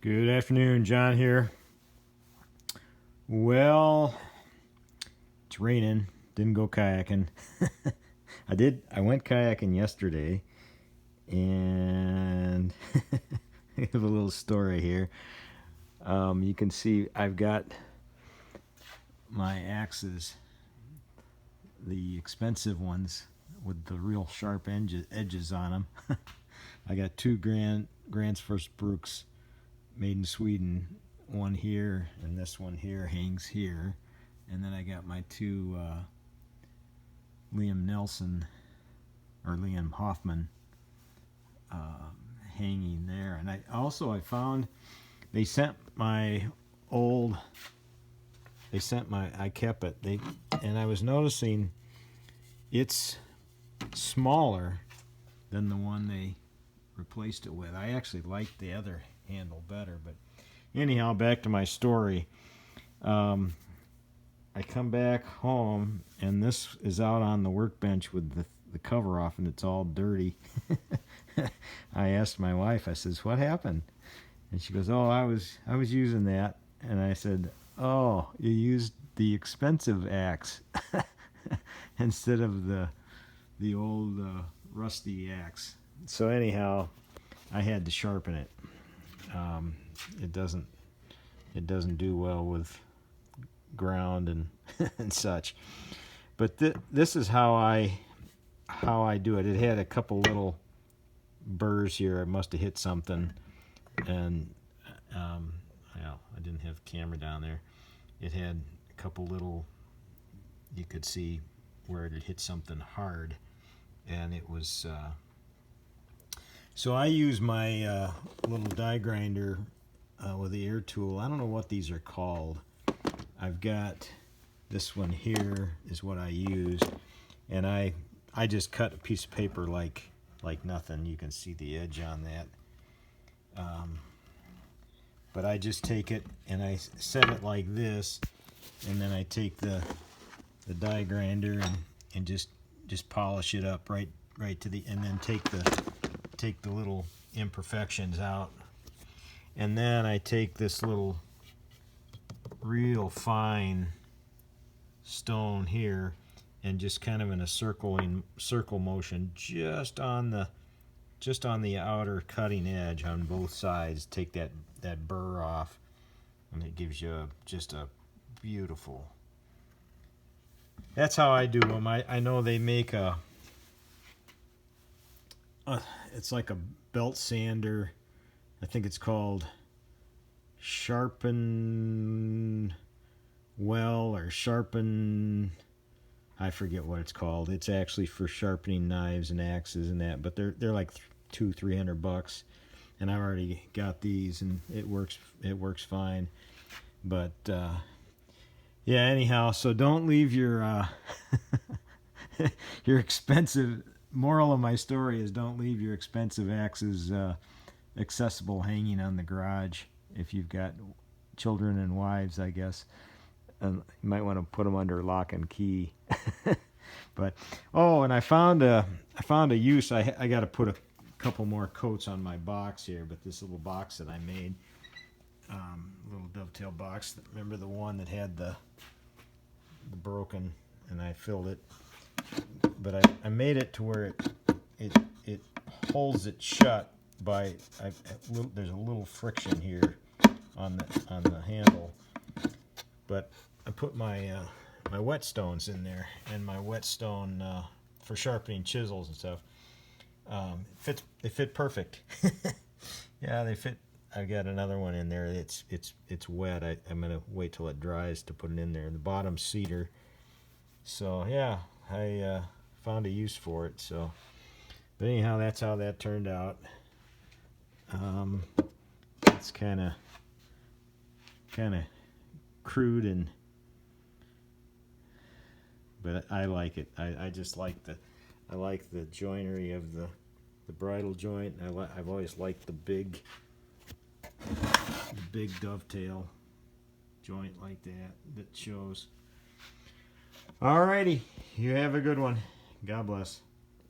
Good afternoon, John here. Well, it's raining. Didn't go kayaking. I went kayaking yesterday, and I have a little story here. You can see I've got my axes, the expensive ones with the real sharp edges on them. I got two Grand's First Brooks made in Sweden, one here and this one here hangs here, and then I got my two Liam Hoffman hanging there. And I found I kept it, and I was noticing it's smaller than the one they replaced it with. I actually liked the other handle better, but anyhow, back to my story. I come back home, and this is out on the workbench with the cover off, and it's all dirty. I asked my wife, I says, "What happened?" And she goes, "Oh, I was using that." And I said, "Oh, you used the expensive axe instead of the old rusty axe." So anyhow, I had to sharpen it. It doesn't do well with ground and and such. But this is how I do it. It had a couple little burrs here. I must have hit something, and I didn't have the camera down there. It had a couple little. You could see where it had hit something hard, and it was. So I use my little die grinder with the air tool. I don't know what these are called. I've got this one here is what I used, and I just cut a piece of paper like nothing. You can see the edge on that. But I just take it and I set it like this, and then I take the die grinder and just polish it up right to the, and then take the little imperfections out. And then I take this little real fine stone here and just kind of in a circle motion just on the outer cutting edge on both sides, take that burr off, and it gives you just a beautiful. That's how I do them. I know they make it's like a belt sander. I think it's called sharpen or sharpen. I forget what it's called. It's actually for sharpening knives and axes and that, but they're like $200-300, and I've already got these, and it works fine. But yeah, anyhow, so don't leave your your expensive. Moral of my story is don't leave your expensive axes accessible hanging on the garage if you've got children and wives, I guess. You might want to put them under lock and key. But and I found a use. I got to put a couple more coats on my box here, but this little box that I made, little dovetail box. Remember the one that had the broken, and I filled it. But I made it to where it holds it shut by there's a little friction here on the handle. But I put my my whetstones in there, and my whetstone for sharpening chisels and stuff. They fit perfect. Yeah, they fit. I've got another one in there. It's wet. I'm gonna wait till it dries to put it in there. The bottom's cedar. So yeah, I found a use for it. So, but anyhow, that's how that turned out. It's kind of crude, but I like it. I just like the joinery of the bridle joint. I've always liked the big dovetail joint like that shows. Alrighty, you have a good one. God bless.